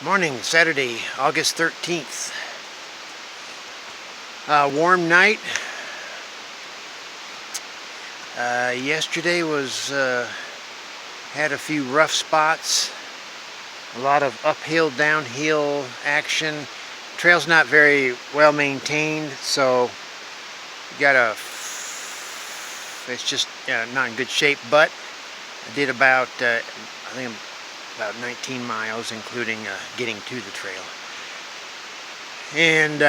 Morning, Saturday, August 13th. Warm night. Yesterday was had a few rough spots. A lot of uphill, downhill action. Trail's not very well maintained, so you gotta. It's just not in good shape. But I did about I think about 19 miles, including getting to the trail. And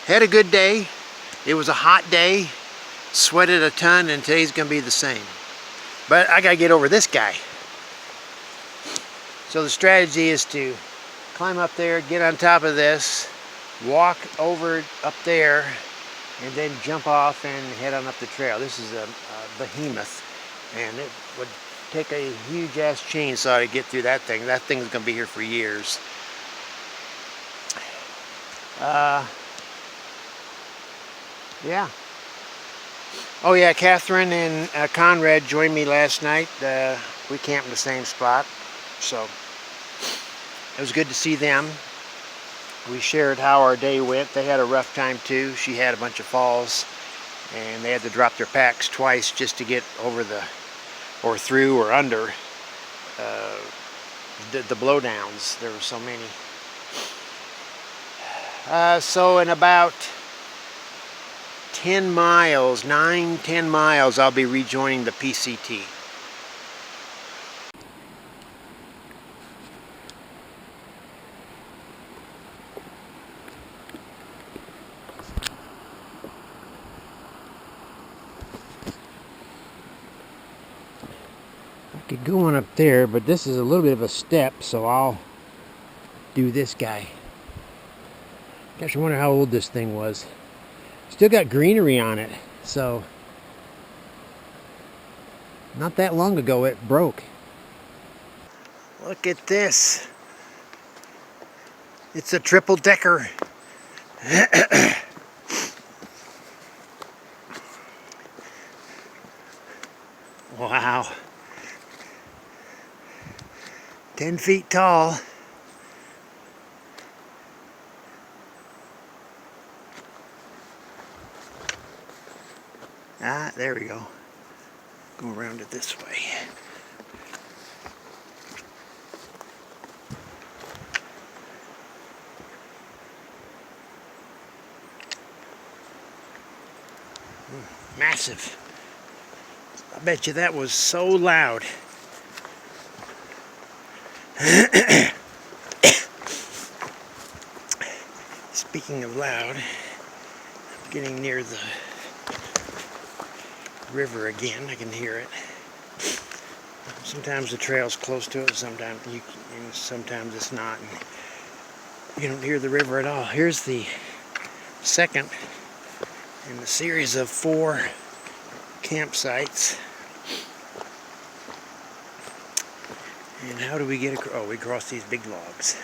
had a good day. It was a hot day. Sweated a ton, and today's gonna be the same. But I gotta get over this guy. So the strategy is to climb up there, get on top of this, walk over up there, and then jump off and head on up the trail. This is a behemoth, and it would take a huge ass chainsaw to get through that thing. That thing's gonna be here for years. Yeah. Oh yeah, Kathryn and Conrad joined me last night. We camped in the same spot, so it was good to see them. We shared how our day went. They had a rough time too. She had a bunch of falls, and they had to drop their packs twice just to get over or through or under the blowdowns. There were so many. So in about 10 miles, 9-10 miles, I'll be rejoining the PCT. I could go on up there, but this is a little bit of a step, so I'll do this guy. Gosh, I wonder how old this thing was. Still got greenery on it, so not that long ago it broke. Look at this. It's a triple decker. Wow. 10 feet tall. Ah, there we go. Go around it this way. Massive. I bet you that was so loud. Speaking of loud, I'm getting near the river again. I can hear it. Sometimes the trail's close to it, sometimes sometimes it's not. And you don't hear the river at all. Here's the second in the series of 4 campsites. And how do we get across? Oh, we cross these big logs.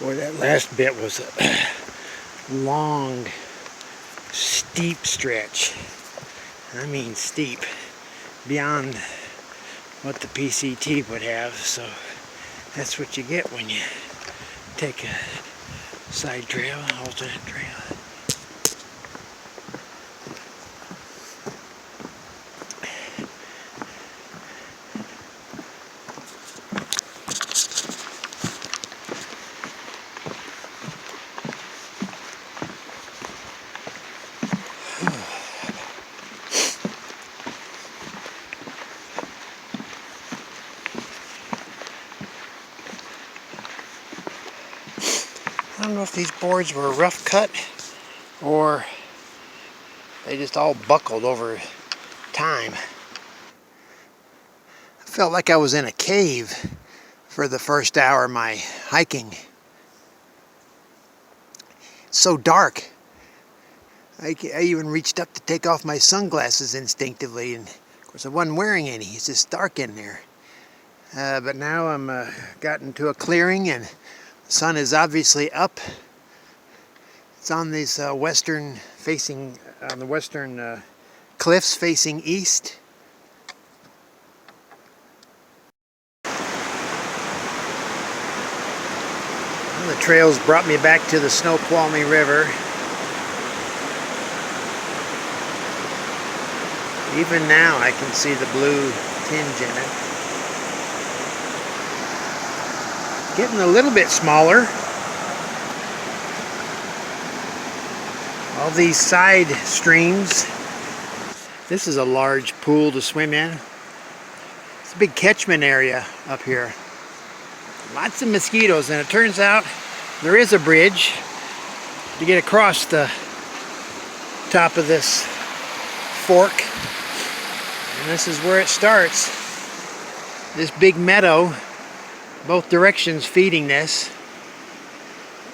Boy, that last bit was a long, steep stretch. I mean steep, beyond what the PCT would have, so that's what you get when you take a side trail, alternate trail. I don't know if these boards were rough cut or they just all buckled over time. I felt like I was in a cave for the first hour of my hiking. It's so dark. I even reached up to take off my sunglasses instinctively, and of course I wasn't wearing any. It's just dark in there. But now I'm gotten to a clearing, and the sun is obviously up. It's on these the western cliffs facing east. Well, the trails brought me back to the Snoqualmie River. Even now I can see the blue tinge in it. Getting a little bit smaller. All these side streams. This is a large pool to swim in. It's a big catchment area up here. Lots of mosquitoes, and it turns out there is a bridge to get across the top of this fork. And this is where it starts. This big meadow, both directions feeding this.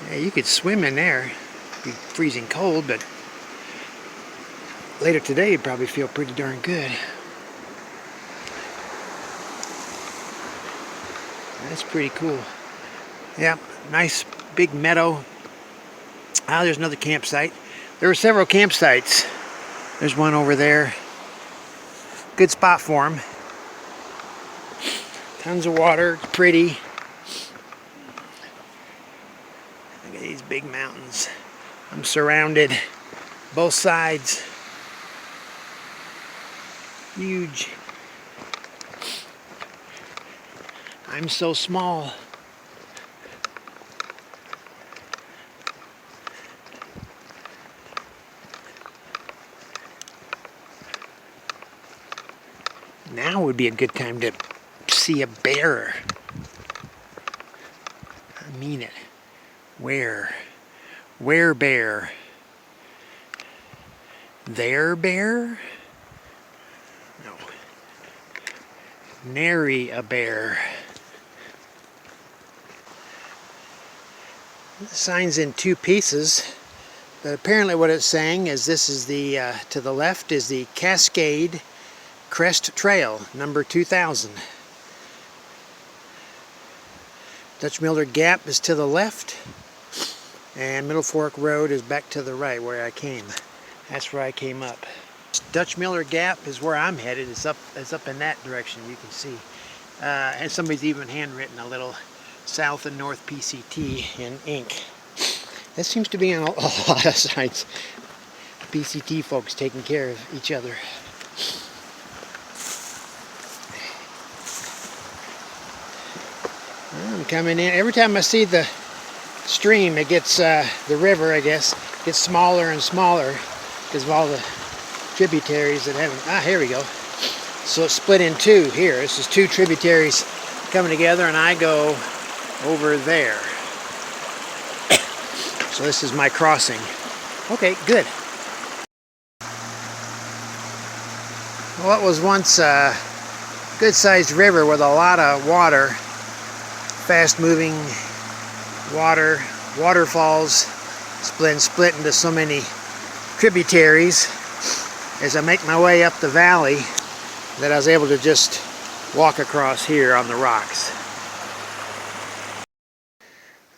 Yeah, you could swim in there. It'd be freezing cold, but later today you'd probably feel pretty darn good. That's pretty cool. Yeah, nice big meadow. Ah, there's another campsite. There were several campsites. There's one over there. Good spot for them. Tons of water, it's pretty. Look at these big mountains. I'm surrounded both sides. Huge. I'm so small. Now would be a good time to see a bear. I mean it. Where? Where bear? There bear? No. Nary a bear. The sign's in two pieces, but apparently what it's saying is this is the, to the left is the Cascade Crest Trail, number 2000. Dutch Miller Gap is to the left, and Middle Fork Road is back to the right where I came. That's where I came up. Dutch Miller Gap is where I'm headed. It's up in that direction, you can see. And somebody's even handwritten a little South and North PCT in ink. This seems to be on a lot of sites. PCT folks taking care of each other. I'm coming in. Every time I see the stream, it gets, the river, I guess, gets smaller and smaller because of all the tributaries that haven't. Ah, here we go. So it's split in two here. This is two tributaries coming together, and I go over there. So this is my crossing. Okay, good. Well, it was once a good-sized river with a lot of water, fast-moving water, waterfalls, split into so many tributaries. As I make my way up the valley, that I was able to just walk across here on the rocks.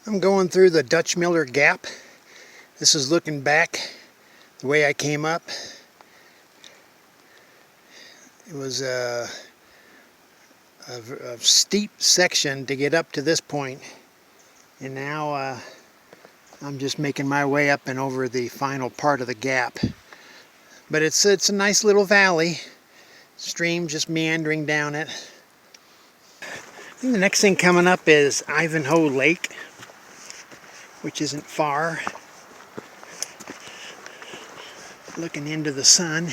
I'm going through the Dutch Miller Gap. This is looking back the way I came up. It was a steep section to get up to this point, and now I'm just making my way up and over the final part of the gap. But it's a nice little valley, stream just meandering down it. I think the next thing coming up is Ivanhoe Lake, which isn't far. Looking into the sun.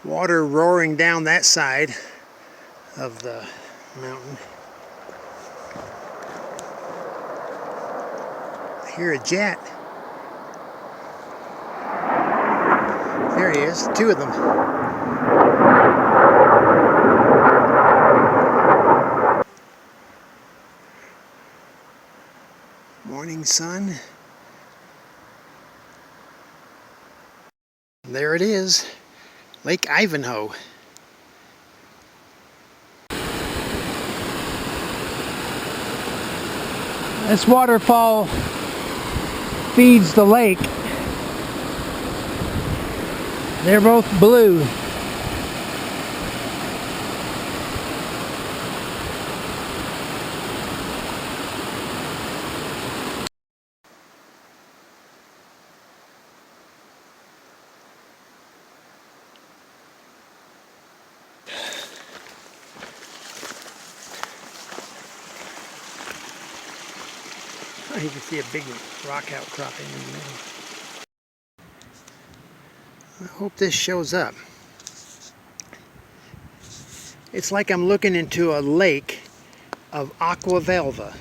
Water roaring down that side of the mountain. hear a jet. There he is, two of them. Morning sun. There it is, Lake Ivanhoe. This waterfall feeds the lake. They're both blue. You can see a big rock outcropping in the middle. I hope this shows up. It's like I'm looking into a lake of aqua velva.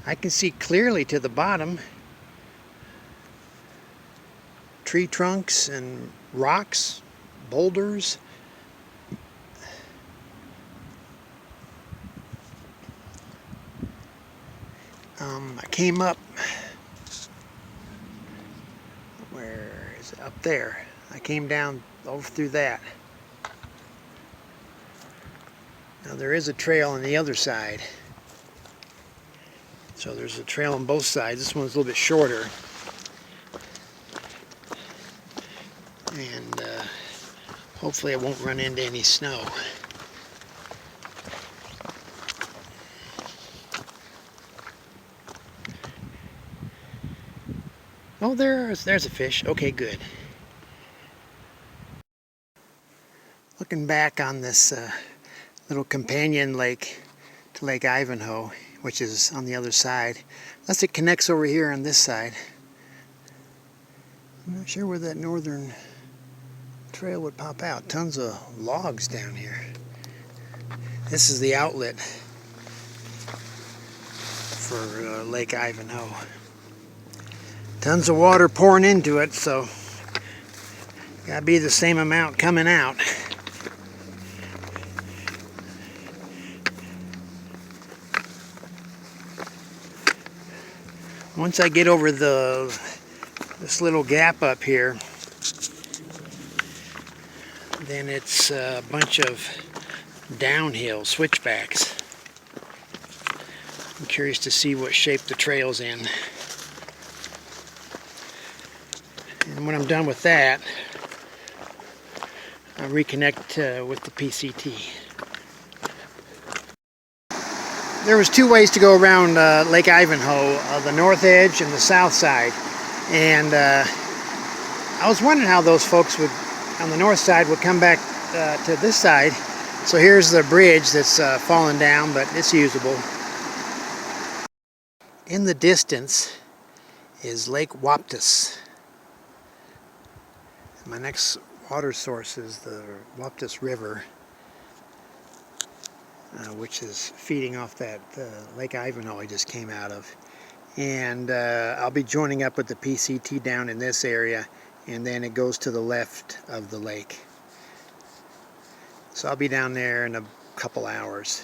I can see clearly to the bottom. Tree trunks and rocks, boulders. I came up, where is it? Up there. I came down over through that. Now there is a trail on the other side. So there's a trail on both sides. This one's a little bit shorter. And hopefully I won't run into any snow. Oh, there's a fish. Okay, good. Looking back on this little companion lake to Lake Ivanhoe, which is on the other side. Unless it connects over here on this side. I'm not sure where that northern trail would pop out. Tons of logs down here. This is the outlet for Lake Ivanhoe. Tons of water pouring into it, so gotta be the same amount coming out. Once I get over this little gap up here, then it's a bunch of downhill switchbacks. I'm curious to see what shape the trail's in. And when I'm done with that, I'll reconnect with the PCT. There was two ways to go around Lake Ivanhoe, the north edge and the south side. And I was wondering how those folks would, on the north side, would come back to this side. So here's the bridge that's fallen down, but it's usable. In the distance is Lake Waptis. My next water source is the Waptis River, which is feeding off that Lake Ivanhoe I just came out of. And I'll be joining up with the PCT down in this area, and then it goes to the left of the lake. So I'll be down there in a couple hours.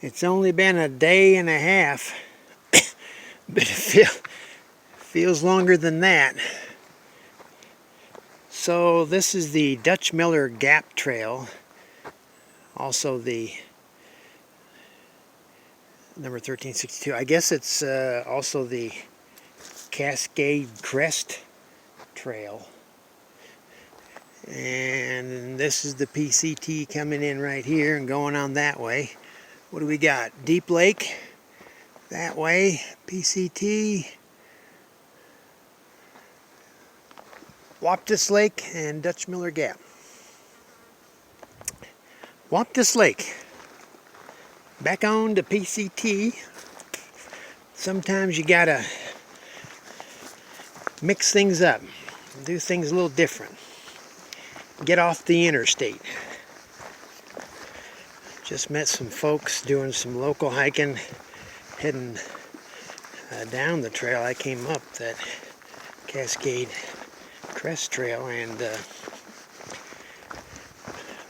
It's only been a day and a half, but it feels longer than that. So this is the Dutch Miller Gap Trail, also the number 1362. I guess it's also the Cascade Crest Trail. And this is the PCT coming in right here and going on that way. What do we got? Deep Lake, that way, PCT, Waptis Lake, and Dutch Miller Gap. Waptis Lake. Back on to PCT. Sometimes you gotta mix things up, do things a little different. Get off the interstate. Just met some folks doing some local hiking, heading down the trail I came up, that Cascade Crest Trail, and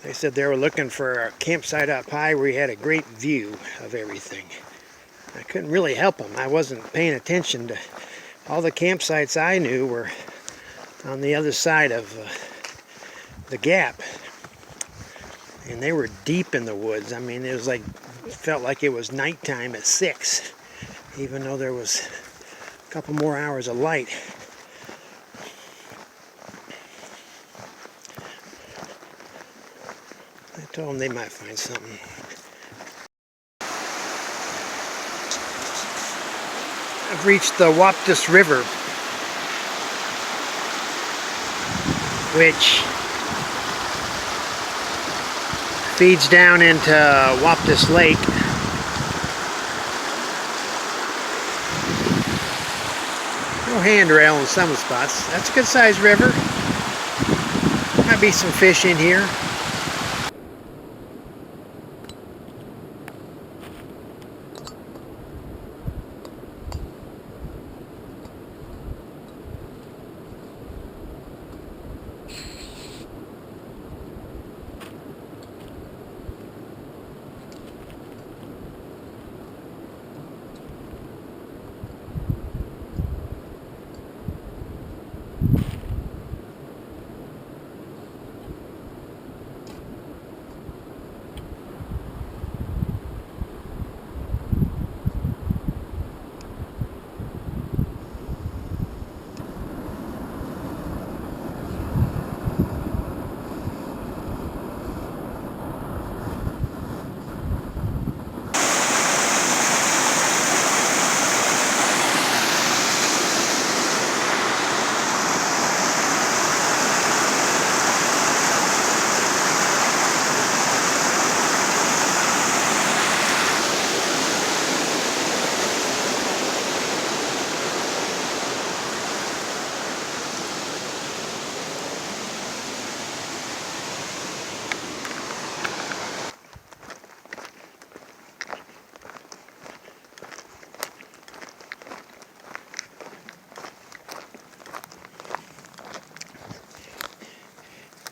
they said they were looking for a campsite up high where you had a great view of everything. I couldn't really help them. I wasn't paying attention to all the campsites I knew were on the other side of the gap, and they were deep in the woods. I mean, it was like, felt like it was nighttime at 6, even though there was a couple more hours of light. I told them they might find something. I've reached the Waptis River, which feeds down into Waptis Lake. No handrail in some spots. That's a good sized river. Might be some fish in here.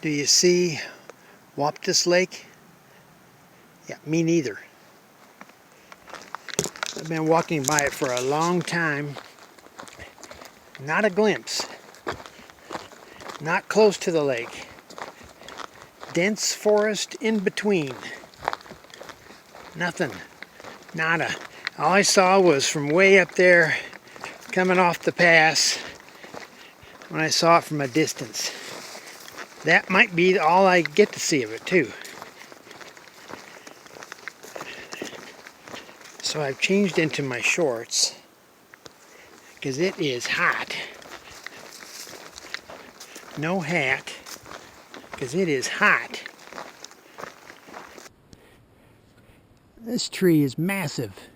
Do you see Waptis Lake? Yeah, me neither. I've been walking by it for a long time. Not a glimpse. Not close to the lake. Dense forest in between. Nothing. Nada. All I saw was from way up there, coming off the pass, when I saw it from a distance. That might be all I get to see of it too. So I've changed into my shorts because it is hot. No hat because it is hot. This tree is massive.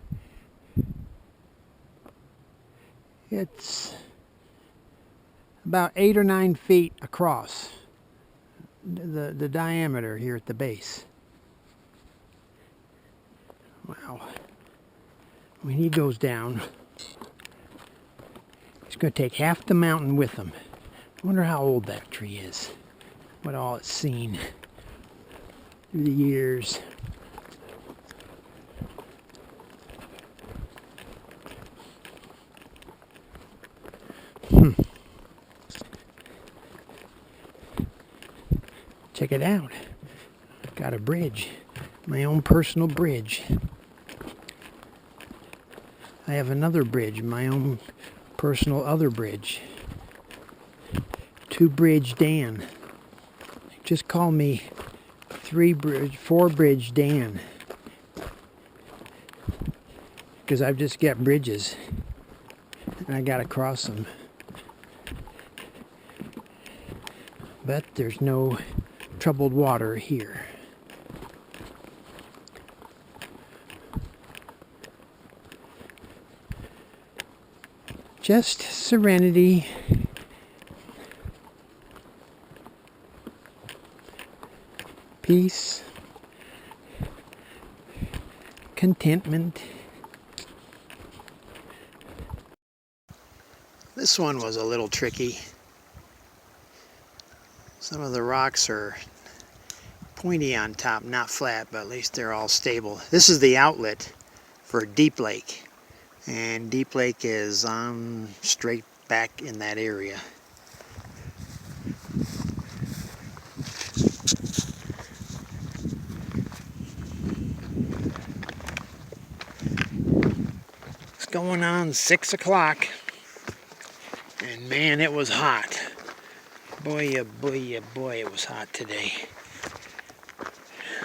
It's about 8 or 9 feet across. The diameter here at the base. Wow. When he goes down, he's going to take half the mountain with him. I wonder how old that tree is. What all it's seen through the years. Check it out. I've got a bridge. My own personal bridge. I have another bridge, my own personal other bridge. 2-Bridge Dan. Just call me 4-Bridge Dan. Because I've just got bridges. And I gotta cross them. But there's no troubled water here. Just serenity peace, contentment. This one was a little tricky. Some of the rocks are pointy on top, not flat, but at least they're all stable. This is the outlet for Deep Lake, and Deep Lake is straight back in that area. It's going on 6 o'clock, and man, it was hot. Boy, oh boy, oh boy, it was hot today.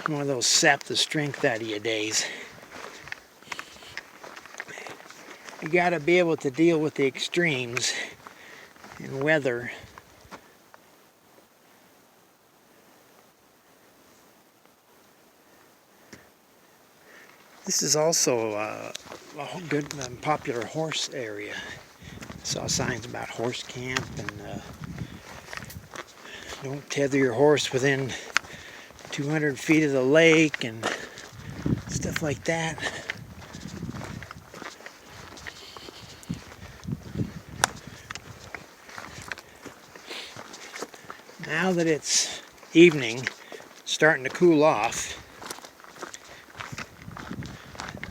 One of those sap the strength out of you days. You gotta be able to deal with the extremes in weather. This is also a good popular horse area. Saw signs about horse camp and don't tether your horse within 200 feet of the lake and stuff like that. Now that it's evening, starting to cool off,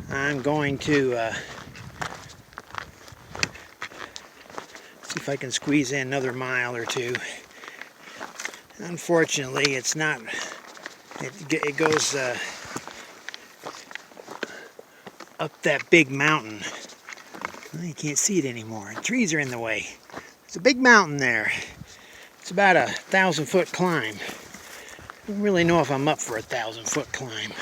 I'm going to see if I can squeeze in another mile or two. Unfortunately, it's not, it goes up that big mountain. Well, you can't see it anymore. The trees are in the way. There's a big mountain there. It's about a 1,000-foot climb. I don't really know if I'm up for a 1,000-foot climb.